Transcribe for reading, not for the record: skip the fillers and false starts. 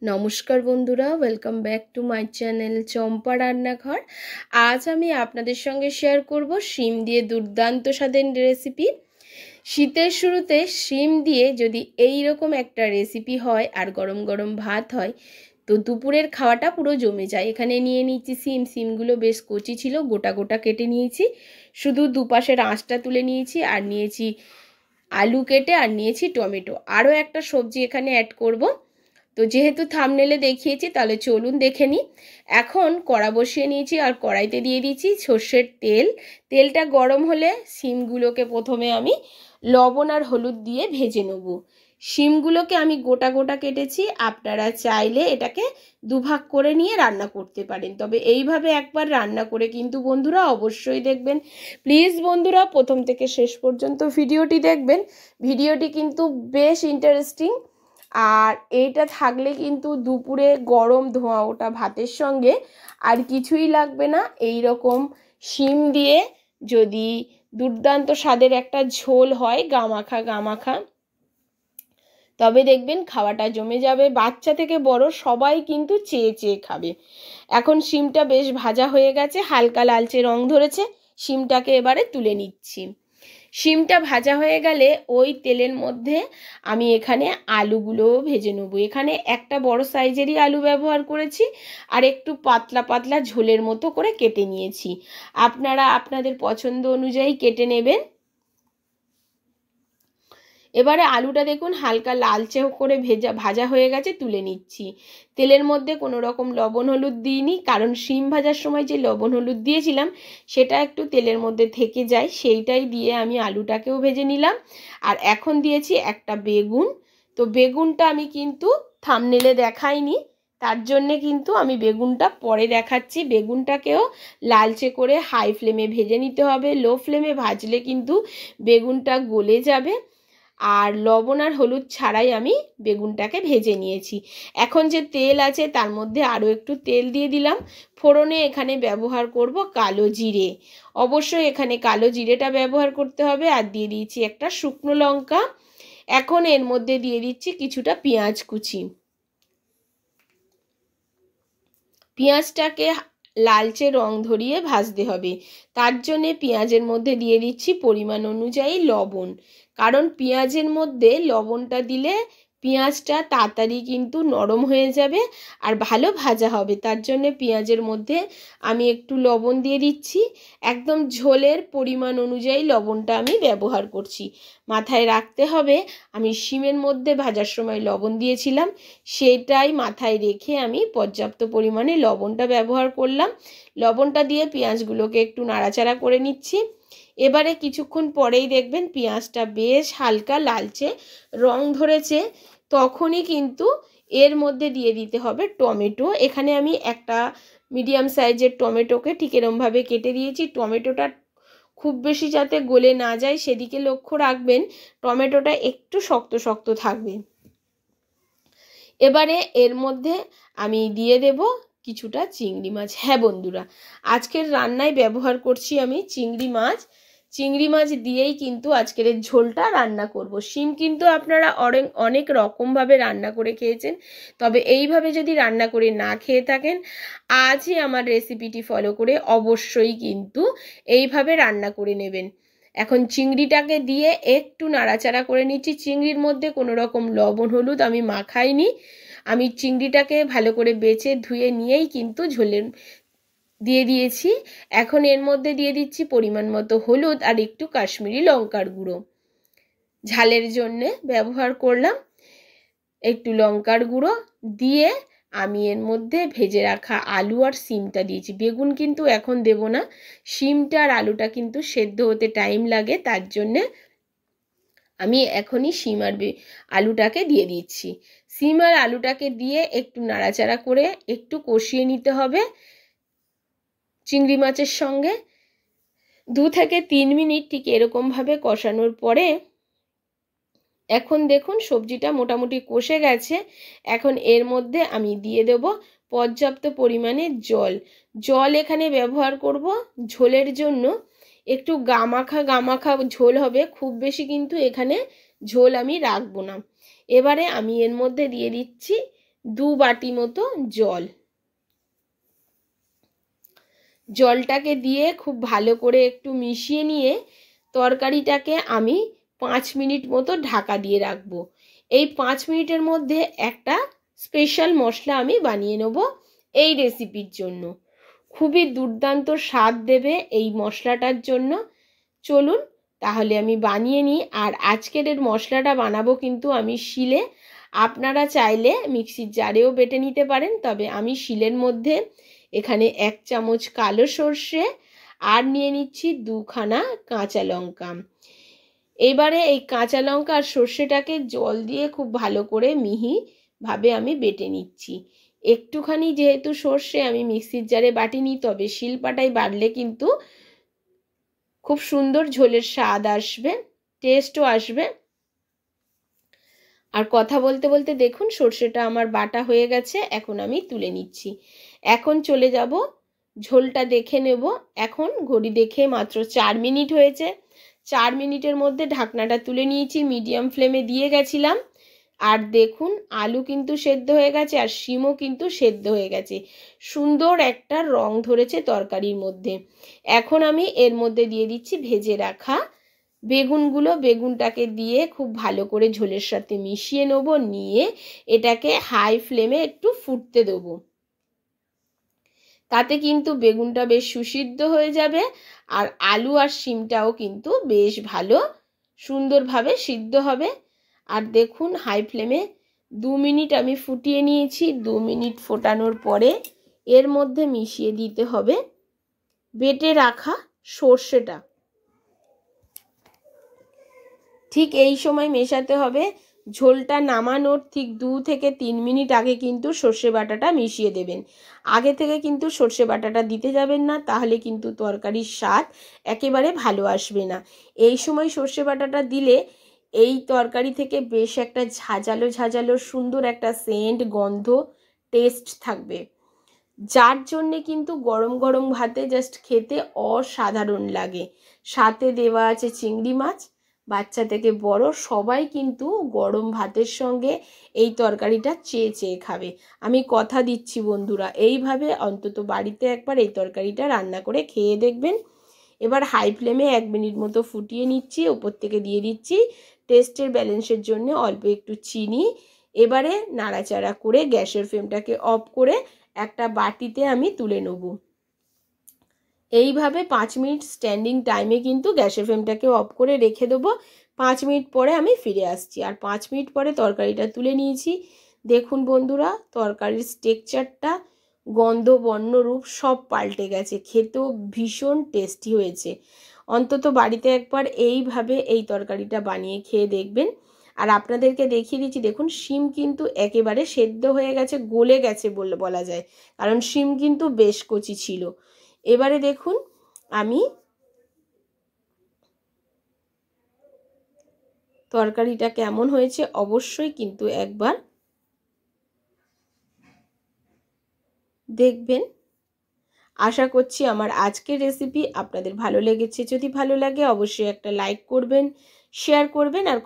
নমস্কার বন্ধুরা, welcome back to my channel Champa Rannaghar. আজ আমি আপনাদের সঙ্গে শেয়ার করব শিম দিয়ে দুর্দান্ত স্বাদের রেসিপি। শীতের শুরুতে শিম দিয়ে যদি এই রকম একটা রেসিপি হয় আর গরম গরম ভাত হয় তো দুপুরের খাওয়াটা পুরো জমে যায়। এখানে নিয়ে নিয়েছি সিমগুলো বেশ কচি ছিল, গোটা গোটা কেটে নিয়েছি, শুধু দুপাশের আঁশটা তুলে নিয়েছি, আর নিয়েছি আলু কেটে, আর নিয়েছি টমেটো। আরও একটা সবজি এখানে অ্যাড করব, তো যেহেতু থাম্বনেলে দেখিয়েছি তাহলে চলুন দেখে নিই। এখন কড়া বসিয়ে নিয়েছি আর কড়াইতে দিয়ে দিয়েছি সর্ষের তেল। তেলটা গরম হলে শিমগুলোকে প্রথমে আমি লবণ আর হলুদ দিয়ে ভেজে নেব। শিমগুলোকে আমি গোটা গোটা কেটেছি, আপনারা চাইলে এটাকে দুভাগ করে নিয়ে রান্না করতে পারেন, তবে এইভাবে একবার রান্না করে কিন্তু বন্ধুরা অবশ্যই দেখবেন। প্লিজ বন্ধুরা প্রথম থেকে শেষ পর্যন্ত ভিডিওটি দেখবেন, ভিডিওটি কিন্তু বেশ ইন্টারেস্টিং। আর এইটা থাকলে কিন্তু দুপুরে গরম ধোঁয়া ওটা ভাতের সঙ্গে আর কিছুই লাগবে না। এই রকম শিম দিয়ে যদি দুর্দান্ত স্বাদের একটা ঝোল হয় গামাখা গামাখা, তবে দেখবেন খাওয়াটা জমে যাবে। বাচ্চা থেকে বড় সবাই কিন্তু চেয়ে চেয়ে খাবে। এখন শিমটা বেশ ভাজা হয়ে গেছে, হালকা লালচে রং ধরেছে। শিমটাকে এবারে তুলে নিচ্ছি। শিমটা ভাজা হয়ে গেলে ওই তেলের মধ্যে আমি এখানে আলুগুলোও ভেজে নেব। এখানে একটা বড় সাইজেরই আলু ব্যবহার করেছি, আর একটু পাতলা পাতলা ঝোলের মতো করে কেটে নিয়েছি। আপনারা আপনাদের পছন্দ অনুযায়ী কেটে নেবেন। এবারে আলুটা দেখুন হালকা লালচে করে ভাজা হয়ে গেছে, তুলে নিচ্ছি। তেলের মধ্যে কোনো রকম লবণ হলুদ দিইনি, কারণ শিম ভাজার সময় যে লবণ হলুদ দিয়েছিলাম সেটা একটু তেলের মধ্যে থেকে যায়, সেইটাই দিয়ে আমি আলুটাকেও ভেজে নিলাম। আর এখন দিয়েছি একটা বেগুন। তো বেগুনটা আমি কিন্তু থাম্বনেলে দেখাইনি, তার জন্যে কিন্তু আমি বেগুনটা পরে দেখাচ্ছি। বেগুনটাকেও লালচে করে হাই ফ্লেমে ভেজে নিতে হবে, লো ফ্লেমে ভাজলে কিন্তু বেগুনটা গলে যাবে। আর লবণ আর হলুদ ছাড়াই আমি বেগুনটাকে ভেজে নিয়েছি। এখন যে তেল আছে তার মধ্যে আরও একটু তেল দিয়ে দিলাম। ফোড়নে এখানে ব্যবহার করব কালো জিরে, অবশ্যই এখানে কালো জিরেটা ব্যবহার করতে হবে। আর দিয়ে দিয়েছি একটা শুকনো লঙ্কা। এখন এর মধ্যে দিয়ে দিচ্ছি কিছুটা পেঁয়াজ কুচি। পেঁয়াজটাকে লালচে রং ধরিয়ে ভাজতে হবে, তার জন্যে পেঁয়াজের মধ্যে দিয়ে দিচ্ছি পরিমাণ অনুযায়ী লবণ। কারণ পেঁয়াজের মধ্যে লবণটা দিলে পেঁয়াজটা তাড়াতাড়ি কিন্তু নরম হয়ে যাবে আর ভালো ভাজা হবে, তার জন্য পেঁয়াজের মধ্যে আমি একটু লবণ দিয়ে দিচ্ছি। একদম ঝোলের পরিমাণ অনুযায়ী লবণটা আমি ব্যবহার করছি। মাথায় রাখতে হবে আমি শিমের মধ্যে ভাজার সময় লবণ দিয়েছিলাম, সেটাই মাথায় রেখে আমি পর্যাপ্ত পরিমাণে লবণটা ব্যবহার করলাম। লবণটা দিয়ে পেঁয়াজগুলোকে একটু নাড়াচাড়া করে নিচ্ছি। এবারে কিছুক্ষণ পরেই দেখবেন পেঁয়াজটা বেশ হালকা লালচে রং ধরেছে, তখনই কিন্তু এর মধ্যে দিয়ে দিতে হবে টমেটো। এখানে আমি একটা মিডিয়াম সাইজের টমেটোকে ঠিক এরমভাবে কেটে দিয়েছি। টমেটোটা খুব বেশি যাতে গলে না যায় সেদিকে লক্ষ্য রাখবেন, টমেটোটা একটু শক্ত শক্ত থাকবে। এবারে এর মধ্যে আমি দিয়ে দেব কিছুটা চিংড়ি মাছ। হ্যাঁ বন্ধুরা, আজকের রান্নায় ব্যবহার করছি আমি চিংড়ি মাছ। চিংড়ি মাছ দিয়েই কিন্তু আজকের এই ঝোলটা রান্না করব। শিম কিন্তু আপনারা অনেক রকমভাবে রান্না করে খেয়েছেন, তবে এইভাবে যদি রান্না করে না খেয়ে থাকেন, আজই আমার রেসিপিটি ফলো করে অবশ্যই কিন্তু এইভাবে রান্না করে নেবেন। এখন চিংড়িটাকে দিয়ে একটু নাড়াচাড়া করে নিচ্ছি। চিংড়ির মধ্যে কোনো রকম লবণ হলুদ আমি মাখাইনি, আমি চিংড়িটাকে ভালো করে বেছে ধুয়ে নিয়েই কিন্তু ঝোলের দিয়ে দিয়েছি। এখন এর মধ্যে দিয়ে দিচ্ছি পরিমাণ মতো হলুদ আর একটু কাশ্মীরি লঙ্কার গুঁড়ো, ঝালের জন্যে ব্যবহার করলাম। একটু লঙ্কার গুঁড়ো দিয়ে আমি এর মধ্যে ভেজে রাখা আলু আর শিমটা দিয়েছি। বেগুন কিন্তু এখন দেব না, শিমটা আর আলুটা কিন্তু সেদ্ধ হতে টাইম লাগে, তার জন্যে আমি এখনই শিম আর আলুটাকে দিয়ে দিচ্ছি। শিম আর আলুটাকে দিয়ে একটু নাড়াচাড়া করে একটু কষিয়ে নিতে হবে চিংড়ি মাছের সঙ্গে। 2 থেকে 3 মিনিট ঠিক এরকমভাবে কষানোর পরে এখন দেখুন সবজিটা মোটামুটি কষে গেছে। এখন এর মধ্যে আমি দিয়ে দেব পর্যাপ্ত পরিমাণে জল। জল এখানে ব্যবহার করব ঝোলের জন্য, একটু গামাখা গামাখা ঝোল হবে, খুব বেশি কিন্তু এখানে ঝোল আমি রাখবো না। এবারে আমি এর মধ্যে দিয়ে দিচ্ছি 2 বাটি মতো জল। জলটাকে দিয়ে খুব ভালো করে একটু মিশিয়ে নিয়ে তরকারিটাকে আমি 5 মিনিট মতো ঢাকা দিয়ে রাখবো। এই 5 মিনিটের মধ্যে একটা স্পেশাল মশলা আমি বানিয়ে নেব এই রেসিপির জন্য। খুবই দুর্দান্ত স্বাদ দেবে এই মশলাটার জন্য। চলুন তাহলে আমি বানিয়ে নিই। আর আজকের এর মশলাটা বানাবো কিন্তু আমি শিলে, আপনারা চাইলে মিক্সির জারেও বেটে নিতে পারেন, তবে আমি শিলের মধ্যে এখানে 1 চামচ কালো সর্ষে আর নিয়ে নিচ্ছি 2 খানা কাঁচা লঙ্কা। এবারে এই কাঁচা লঙ্কা আর সর্ষেটাকে জল দিয়ে খুব ভালো করে মিহিভাবে আমি বেটে নিচ্ছি। একটুখানি যেহেতু সর্ষে আমি মিক্সির জারে বাটিনি, তবে শিলপাটায় বাটলে কিন্তু খুব সুন্দর ঝোলের স্বাদ আসবে, টেস্টও আসবে। আর কথা বলতে বলতে দেখুন সর্ষেটা আমার বাটা হয়ে গেছে, এখন আমি তুলে নিচ্ছি। এখন চলে যাব ঝোলটা দেখে নেব। এখন ঘড়ি দেখে মাত্র 4 মিনিট হয়েছে। 4 মিনিটের মধ্যে ঢাকনাটা তুলে নিয়েছি, মিডিয়াম ফ্লেমে দিয়ে গেছিলাম। আর দেখুন আলু কিন্তু সেদ্ধ হয়ে গেছে আর শিমও কিন্তু সেদ্ধ হয়ে গেছে, সুন্দর একটা রং ধরেছে তরকারির মধ্যে। এখন আমি এর মধ্যে দিয়ে দিচ্ছি ভেজে রাখা বেগুনগুলো। বেগুনটাকে দিয়ে খুব ভালো করে ঝোলের সাথে মিশিয়ে নেব, নিয়ে এটাকে হাই ফ্লেমে একটু ফুটতে দেবো। তাতে কিন্তু বেগুনটা বেশ সুসিদ্ধ হয়ে যাবে আর আলু আর শিমটাও কিন্তু বেশ ভালো সুন্দরভাবে সিদ্ধ হবে। আর দেখুন হাই ফ্লেমে 2 মিনিট আমি ফুটিয়ে নিয়েছি। 2 মিনিট ফোটানোর পরে এর মধ্যে মিশিয়ে দিতে হবে বেটে রাখা সর্ষেটা। ঠিক এই সময় মেশাতে হবে। ঝোলটা নামানোর ঠিক 2 থেকে 3 মিনিট আগে কিন্তু সর্ষে বাটাটা মিশিয়ে দেবেন। আগে থেকে কিন্তু সর্ষে বাটাটা দিতে যাবেন না, তাহলে কিন্তু তরকারির স্বাদ একেবারে ভালো আসবে না। এই সময় সর্ষে বাটাটা দিলে এই তরকারি থেকে বেশ একটা ঝাঁঝালো ঝাঁঝালো সুন্দর একটা সেন্ট, গন্ধ, টেস্ট থাকবে, যার জন্যে কিন্তু গরম গরম ভাতে জাস্ট খেতে অসাধারণ লাগে। সাথে দেওয়া আছে চিংড়ি মাছ। বাচ্চা থেকে বড় সবাই কিন্তু গরম ভাতের সঙ্গে এই তরকারিটা চেয়ে চেয়ে খাবে। আমি কথা দিচ্ছি বন্ধুরা, এইভাবে অন্তত বাড়িতে একবার এই তরকারিটা রান্না করে খেয়ে দেখবেন। এবার হাই ফ্লেমে 1 মিনিট মতো ফুটিয়ে নিচ্ছি, ওপর থেকে দিয়ে দিচ্ছি টেস্টের ব্যালেন্সের জন্য অল্প একটু চিনি। এবারে নাড়াচাড়া করে গ্যাসের ফ্লেমটাকে অফ করে একটা বাটিতে আমি তুলে নেব। এইভাবে 5 মিনিট স্ট্যান্ডিং টাইমে কিন্তু গ্যাসের ফ্লেমটাকে অফ করে রেখে দেবো। 5 মিনিট পরে আমি ফিরে আসছি। আর 5 মিনিট পরে তরকারিটা তুলে নিয়েছি। দেখুন বন্ধুরা তরকারির টেক্সচারটা, গন্ধ, বর্ণ, রূপ সব পাল্টে গেছে, খেতেও ভীষণ টেস্টি হয়েছে। অন্তত বাড়িতে একবার এইভাবে এই তরকারিটা বানিয়ে খেয়ে দেখবেন। আর আপনাদেরকে দেখিয়ে দিচ্ছি, দেখুন শিম কিন্তু একেবারে সেদ্ধ হয়ে গেছে, গলে গেছে বলা যায়, কারণ শিম কিন্তু বেশ কচি ছিল। এবারে দেখুন আমি তরকারিটা কেমন হয়েছে অবশ্যই কিন্তু একবার দেখবেন। আশা করছি আমার আজকের রেসিপি আপনাদের ভালো লেগেছে। যদি ভালো লাগে অবশ্যই একটা লাইক করবেন, শেয়ার করবেন আর